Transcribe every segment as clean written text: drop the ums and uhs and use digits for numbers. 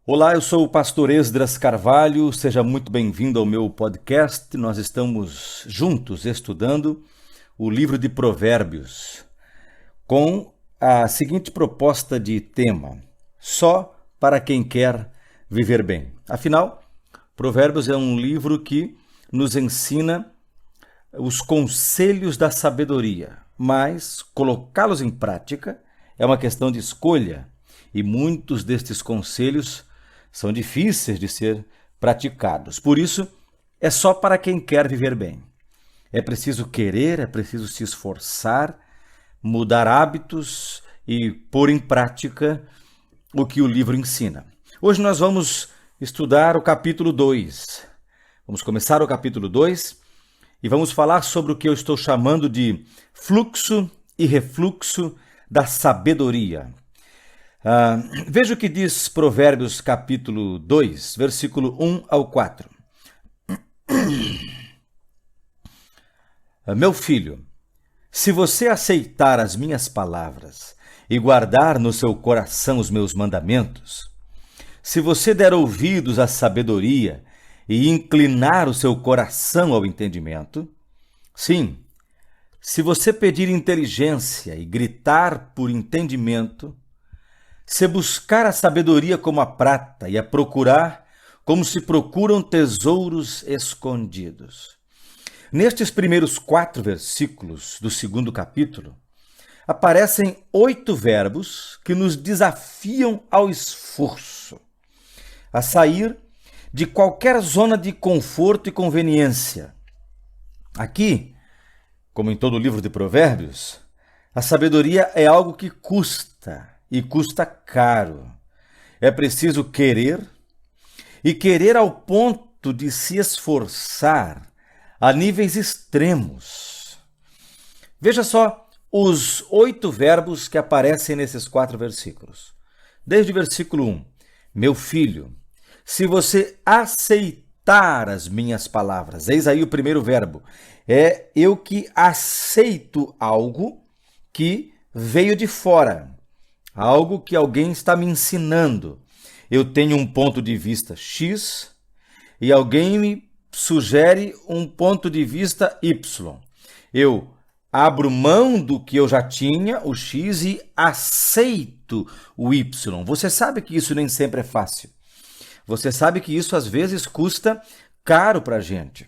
Olá, eu sou o pastor Esdras Carvalho, seja muito bem-vindo ao meu podcast. Nós estamos juntos estudando o livro de Provérbios com a seguinte proposta de tema: só para quem quer viver bem. Afinal, Provérbios é um livro que nos ensina os conselhos da sabedoria, mas colocá-los em prática é uma questão de escolha e muitos destes conselhos são difíceis de ser praticados. Por isso, é só para quem quer viver bem. É preciso querer, é preciso se esforçar, mudar hábitos e pôr em prática o que o livro ensina. Hoje nós vamos estudar o capítulo 2. Vamos começar o capítulo 2 e vamos falar sobre o que eu estou chamando de fluxo e refluxo da sabedoria. Veja o que diz Provérbios capítulo 2, versículo 1 ao 4. Meu filho, se você aceitar as minhas palavras e guardar no seu coração os meus mandamentos, se você der ouvidos à sabedoria e inclinar o seu coração ao entendimento, sim, se você pedir inteligência e gritar por entendimento, se buscar a sabedoria como a prata e a procurar como se procuram tesouros escondidos. Nestes primeiros 4 versículos do 2º capítulo, aparecem 8 verbos que nos desafiam ao esforço, a sair de qualquer zona de conforto e conveniência. Aqui, como em todo o livro de Provérbios, a sabedoria é algo que custa. E custa caro. É preciso querer, e querer ao ponto de se esforçar a níveis extremos. Veja só os 8 verbos que aparecem nesses 4 versículos. Desde o versículo 1. Meu filho, se você aceitar as minhas palavras, eis aí o primeiro verbo. É eu que aceito algo que veio de fora. Algo que alguém está me ensinando. Eu tenho um ponto de vista X e alguém me sugere um ponto de vista Y. Eu abro mão do que eu já tinha, o X, e aceito o Y. Você sabe que isso nem sempre é fácil. Você sabe que isso às vezes custa caro para a gente.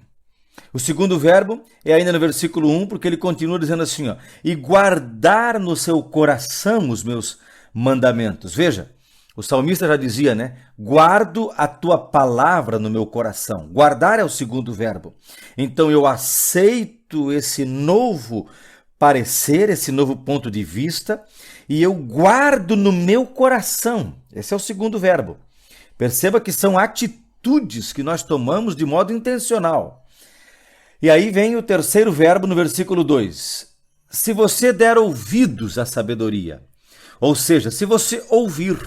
O segundo verbo é ainda no versículo 1, porque ele continua dizendo assim, e guardar no seu coração os meus mandamentos. Veja, o salmista já dizia, guardo a tua palavra no meu coração. Guardar é o segundo verbo. Então eu aceito esse novo parecer, esse novo ponto de vista, e eu guardo no meu coração. Esse é o segundo verbo. Perceba que são atitudes que nós tomamos de modo intencional. E aí vem o terceiro verbo no versículo 2. Se você der ouvidos à sabedoria, ou seja, se você ouvir,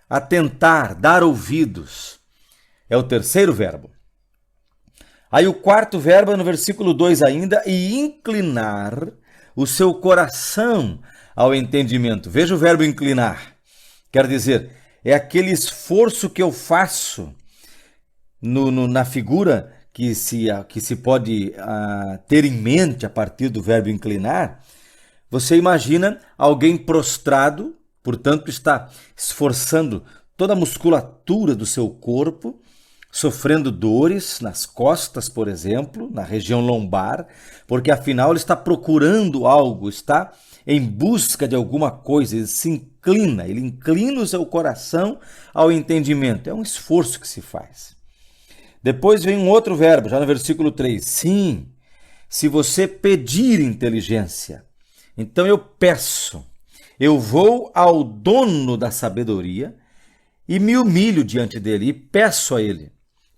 atentar, dar ouvidos, é o terceiro verbo. Aí o quarto verbo é no versículo 2 ainda, e inclinar o seu coração ao entendimento. Veja o verbo inclinar. Quer dizer, é aquele esforço que eu faço na figura que se pode ter em mente a partir do verbo inclinar. Você imagina alguém prostrado, portanto está esforçando toda a musculatura do seu corpo, sofrendo dores nas costas, por exemplo, na região lombar, porque afinal ele está procurando algo, está em busca de alguma coisa, ele inclina o seu coração ao entendimento. É um esforço que se faz. Depois vem um outro verbo, já no versículo 3. Sim, se você pedir inteligência, então eu peço, eu vou ao dono da sabedoria e me humilho diante dele e peço a ele.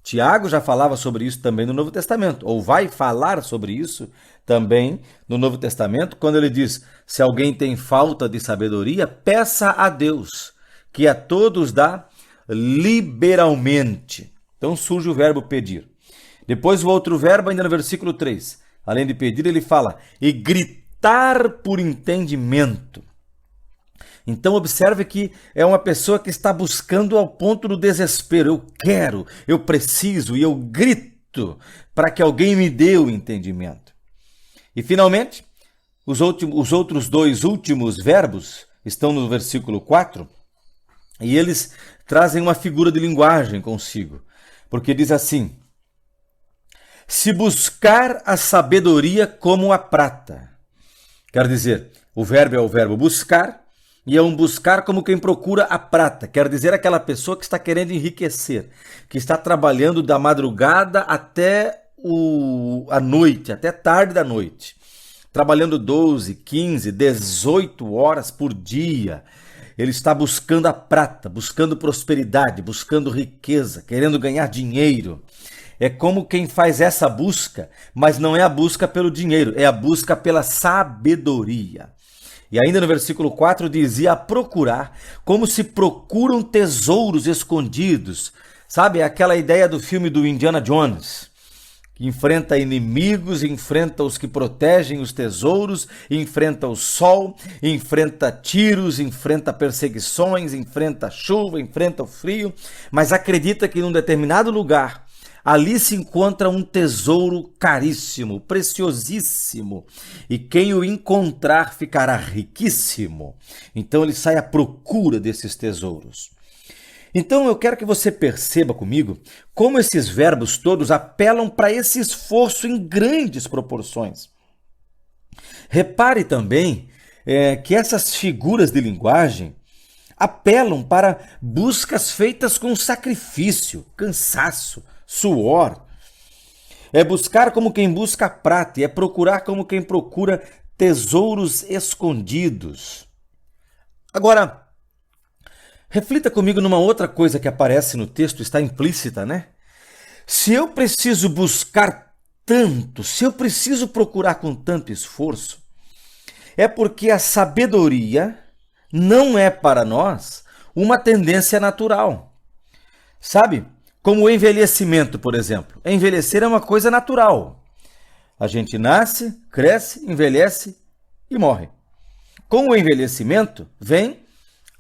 Tiago já falava sobre isso também no Novo Testamento, ou vai falar sobre isso também no Novo Testamento, quando ele diz, se alguém tem falta de sabedoria, peça a Deus, que a todos dá liberalmente. Então surge o verbo pedir. Depois o outro verbo, ainda no versículo 3. Além de pedir, ele fala, e gritar por entendimento. Então observe que é uma pessoa que está buscando ao ponto do desespero. Eu quero, eu preciso e eu grito para que alguém me dê o entendimento. E finalmente, os outros dois últimos verbos estão no versículo 4 e eles trazem uma figura de linguagem consigo. Porque diz assim: se buscar a sabedoria como a prata. Quer dizer, o verbo é o verbo buscar, e é um buscar como quem procura a prata. Quer dizer, aquela pessoa que está querendo enriquecer, que está trabalhando da madrugada até a noite, até tarde da noite. Trabalhando 12, 15, 18 horas por dia. Ele está buscando a prata, buscando prosperidade, buscando riqueza, querendo ganhar dinheiro. É como quem faz essa busca, mas não é a busca pelo dinheiro, é a busca pela sabedoria. E ainda no versículo 4 dizia a procurar, como se procuram tesouros escondidos. Sabe, aquela ideia do filme do Indiana Jones, que enfrenta inimigos, enfrenta os que protegem os tesouros, enfrenta o sol, enfrenta tiros, enfrenta perseguições, enfrenta chuva, enfrenta o frio, mas acredita que num determinado lugar ali se encontra um tesouro caríssimo, preciosíssimo, e quem o encontrar ficará riquíssimo. Então ele sai à procura desses tesouros. Então eu quero que você perceba comigo como esses verbos todos apelam para esse esforço em grandes proporções. Repare também que essas figuras de linguagem apelam para buscas feitas com sacrifício, cansaço, suor. É buscar como quem busca a prata, e é procurar como quem procura tesouros escondidos. Agora, reflita comigo numa outra coisa que aparece no texto, está implícita, né? Se eu preciso buscar tanto, se eu preciso procurar com tanto esforço, é porque a sabedoria não é para nós uma tendência natural. Sabe? Como o envelhecimento, por exemplo. Envelhecer é uma coisa natural. A gente nasce, cresce, envelhece e morre. Com o envelhecimento vem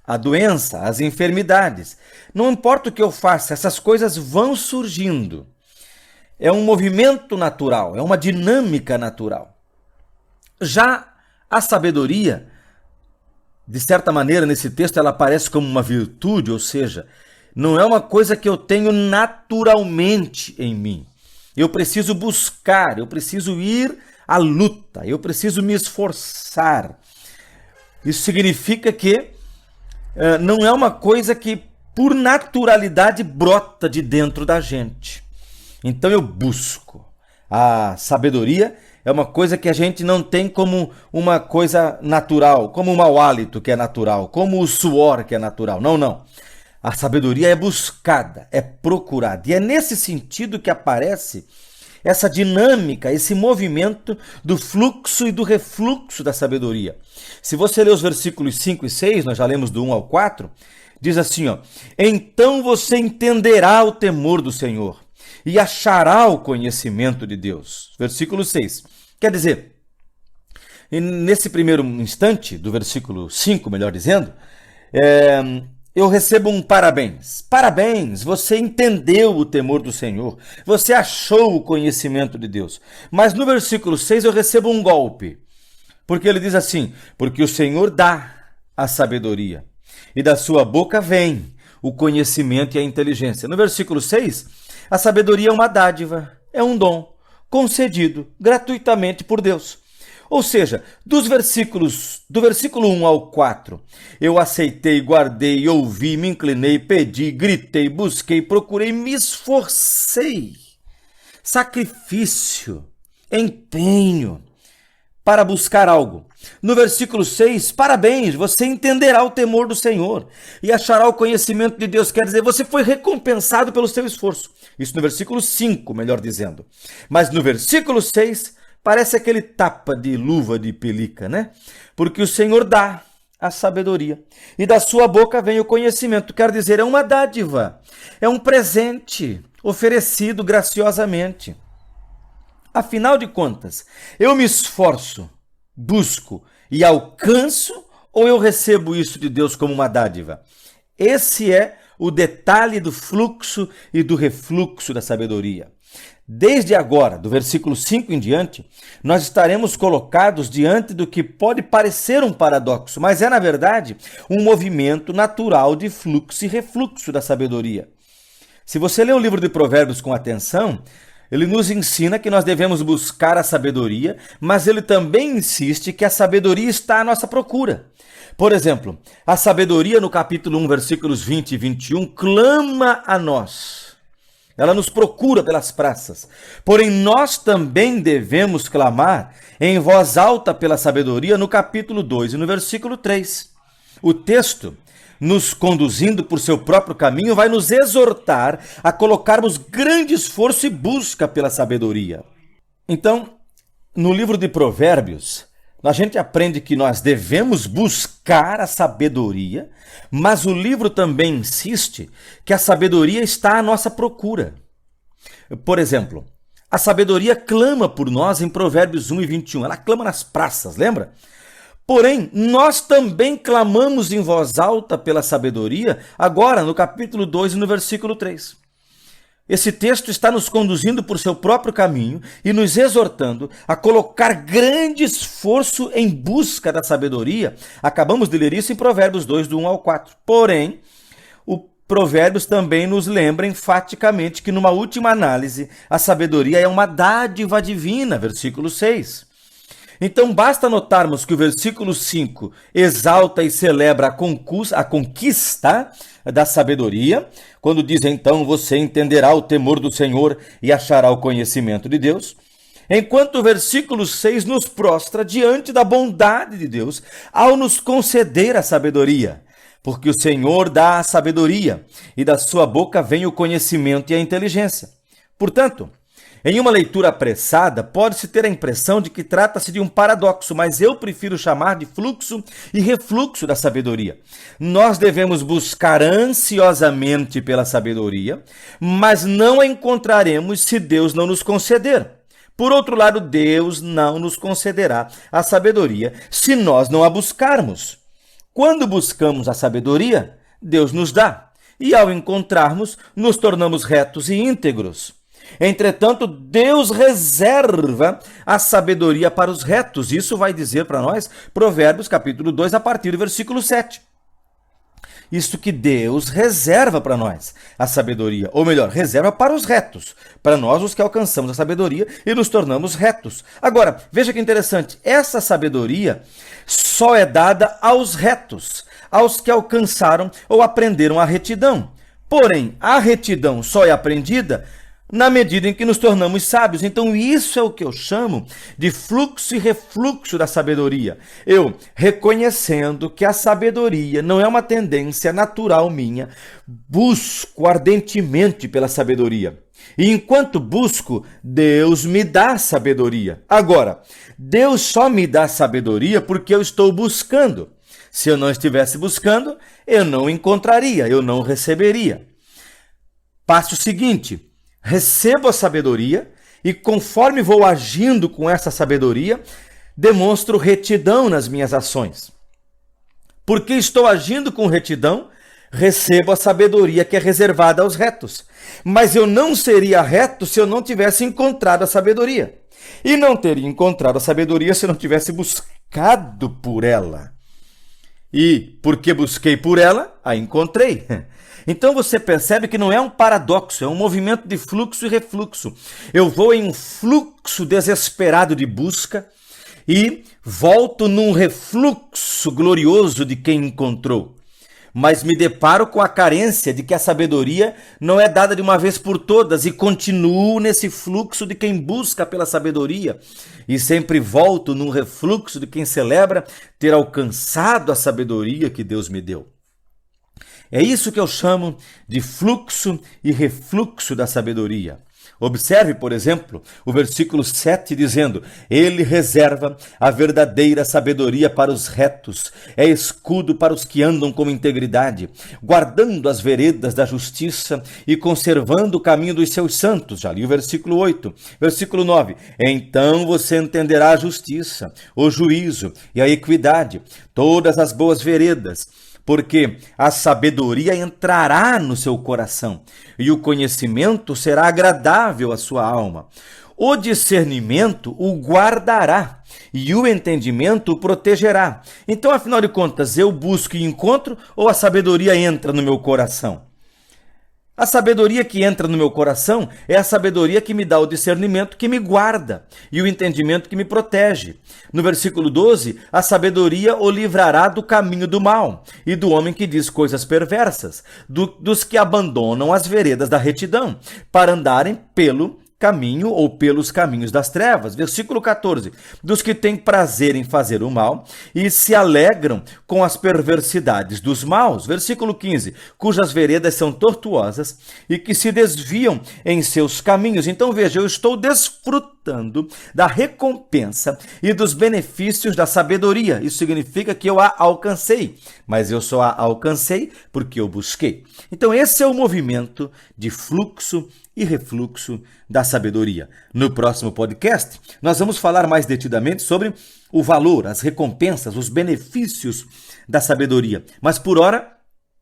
a doença, as enfermidades. Não importa o que eu faça, essas coisas vão surgindo. É um movimento natural, é uma dinâmica natural. Já a sabedoria, de certa maneira, nesse texto, ela aparece como uma virtude, ou seja, não é uma coisa que eu tenho naturalmente em mim. Eu preciso buscar, eu preciso ir à luta, eu preciso me esforçar. Isso significa que não é uma coisa que, por naturalidade, brota de dentro da gente. Então eu busco. A sabedoria é uma coisa que a gente não tem como uma coisa natural, como o mau hálito que é natural, como o suor que é natural. Não, não. A sabedoria é buscada, é procurada. E é nesse sentido que aparece essa dinâmica, esse movimento do fluxo e do refluxo da sabedoria. Se você ler os versículos 5 e 6, nós já lemos do 1 ao 4, diz assim, ó: então você entenderá o temor do Senhor e achará o conhecimento de Deus. Versículo 6. Quer dizer, nesse primeiro instante, do versículo 5, melhor dizendo, eu recebo um parabéns. Parabéns, você entendeu o temor do Senhor, você achou o conhecimento de Deus. Mas no versículo 6 eu recebo um golpe, porque ele diz assim: porque o Senhor dá a sabedoria, e da sua boca vem o conhecimento e a inteligência. No versículo 6, a sabedoria é uma dádiva, é um dom concedido gratuitamente por Deus. Ou seja, do versículo 1 ao 4, eu aceitei, guardei, ouvi, me inclinei, pedi, gritei, busquei, procurei, me esforcei. Sacrifício, empenho para buscar algo. No versículo 6, parabéns, você entenderá o temor do Senhor e achará o conhecimento de Deus. Quer dizer, você foi recompensado pelo seu esforço. Isso no versículo 5, melhor dizendo. Mas no versículo 6, parece aquele tapa de luva de pelica, né? Porque o Senhor dá a sabedoria e da sua boca vem o conhecimento. Quer dizer, é uma dádiva, é um presente oferecido graciosamente. Afinal de contas, eu me esforço, busco e alcanço ou eu recebo isso de Deus como uma dádiva? Esse é o detalhe do fluxo e do refluxo da sabedoria. Desde agora, do versículo 5 em diante, nós estaremos colocados diante do que pode parecer um paradoxo, mas é, na verdade, um movimento natural de fluxo e refluxo da sabedoria. Se você ler o livro de Provérbios com atenção, ele nos ensina que nós devemos buscar a sabedoria, mas ele também insiste que a sabedoria está à nossa procura. Por exemplo, a sabedoria no capítulo 1, versículos 20 e 21, clama a nós. Ela nos procura pelas praças. Porém, nós também devemos clamar em voz alta pela sabedoria no capítulo 2 e no versículo 3. O texto, nos conduzindo por seu próprio caminho, vai nos exortar a colocarmos grande esforço e busca pela sabedoria. Então, no livro de Provérbios, a gente aprende que nós devemos buscar a sabedoria, mas o livro também insiste que a sabedoria está à nossa procura. Por exemplo, a sabedoria clama por nós em Provérbios 1 e 21. Ela clama nas praças, lembra? Porém, nós também clamamos em voz alta pela sabedoria, agora no capítulo 2 e no versículo 3. Esse texto está nos conduzindo por seu próprio caminho e nos exortando a colocar grande esforço em busca da sabedoria. Acabamos de ler isso em Provérbios 2, do 1 ao 4. Porém, o Provérbios também nos lembra enfaticamente que, numa última análise, a sabedoria é uma dádiva divina, versículo 6. Então, basta notarmos que o versículo 5 exalta e celebra a conquista da sabedoria, quando diz, então, você entenderá o temor do Senhor e achará o conhecimento de Deus, enquanto o versículo 6 nos prostra diante da bondade de Deus ao nos conceder a sabedoria, porque o Senhor dá a sabedoria e da sua boca vem o conhecimento e a inteligência. Portanto, em uma leitura apressada, pode-se ter a impressão de que trata-se de um paradoxo, mas eu prefiro chamar de fluxo e refluxo da sabedoria. Nós devemos buscar ansiosamente pela sabedoria, mas não a encontraremos se Deus não nos conceder. Por outro lado, Deus não nos concederá a sabedoria se nós não a buscarmos. Quando buscamos a sabedoria, Deus nos dá, e ao encontrarmos, nos tornamos retos e íntegros. Entretanto, Deus reserva a sabedoria para os retos. Isso vai dizer para nós Provérbios capítulo 2, a partir do versículo 7. Isto que Deus reserva para nós a sabedoria, ou melhor, reserva para os retos, para nós os que alcançamos a sabedoria e nos tornamos retos. Agora, veja que interessante, essa sabedoria só é dada aos retos, aos que alcançaram ou aprenderam a retidão. Porém, a retidão só é aprendida na medida em que nos tornamos sábios. Então, isso é o que eu chamo de fluxo e refluxo da sabedoria. Eu, reconhecendo que a sabedoria não é uma tendência natural minha, busco ardentemente pela sabedoria. E enquanto busco, Deus me dá sabedoria. Agora, Deus só me dá sabedoria porque eu estou buscando. Se eu não estivesse buscando, eu não encontraria, eu não receberia. Passo seguinte: recebo a sabedoria e, conforme vou agindo com essa sabedoria, demonstro retidão nas minhas ações. Porque estou agindo com retidão, recebo a sabedoria que é reservada aos retos. Mas eu não seria reto se eu não tivesse encontrado a sabedoria. E não teria encontrado a sabedoria se eu não tivesse buscado por ela. E porque busquei por ela, a encontrei. Então você percebe que não é um paradoxo, é um movimento de fluxo e refluxo. Eu vou em um fluxo desesperado de busca e volto num refluxo glorioso de quem encontrou. Mas me deparo com a carência de que a sabedoria não é dada de uma vez por todas e continuo nesse fluxo de quem busca pela sabedoria e sempre volto num refluxo de quem celebra ter alcançado a sabedoria que Deus me deu. É isso que eu chamo de fluxo e refluxo da sabedoria. Observe, por exemplo, o versículo 7 dizendo: Ele reserva a verdadeira sabedoria para os retos, é escudo para os que andam com integridade, guardando as veredas da justiça e conservando o caminho dos seus santos. Já li o versículo 8. Versículo 9: Então você entenderá a justiça, o juízo e a equidade, todas as boas veredas, porque a sabedoria entrará no seu coração e o conhecimento será agradável à sua alma. O discernimento o guardará e o entendimento o protegerá. Então, afinal de contas, eu busco e encontro ou a sabedoria entra no meu coração? A sabedoria que entra no meu coração é a sabedoria que me dá o discernimento que me guarda e o entendimento que me protege. No versículo 12, a sabedoria o livrará do caminho do mal e do homem que diz coisas perversas, dos que abandonam as veredas da retidão, para andarem pelo caminho ou pelos caminhos das trevas. Versículo 14, dos que têm prazer em fazer o mal e se alegram com as perversidades dos maus. Versículo 15, cujas veredas são tortuosas e que se desviam em seus caminhos. Então veja, eu estou desfrutando da recompensa e dos benefícios da sabedoria. Isso significa que eu a alcancei, mas eu só a alcancei porque eu busquei. Então esse é o movimento de fluxo e refluxo da sabedoria. No próximo podcast, nós vamos falar mais detidamente sobre o valor, as recompensas, os benefícios da sabedoria. Mas por hora,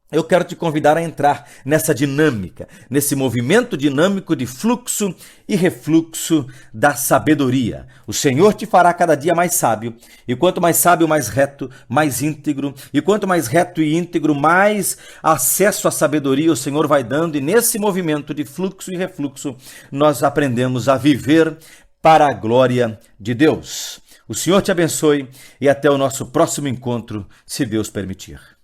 eu quero te convidar a entrar nessa dinâmica, nesse movimento dinâmico de fluxo e refluxo da sabedoria. O Senhor te fará cada dia mais sábio, e quanto mais sábio, mais reto, mais íntegro, e quanto mais reto e íntegro, mais acesso à sabedoria o Senhor vai dando, e nesse movimento de fluxo e refluxo, nós aprendemos a viver para a glória de Deus. O Senhor te abençoe e até o nosso próximo encontro, se Deus permitir.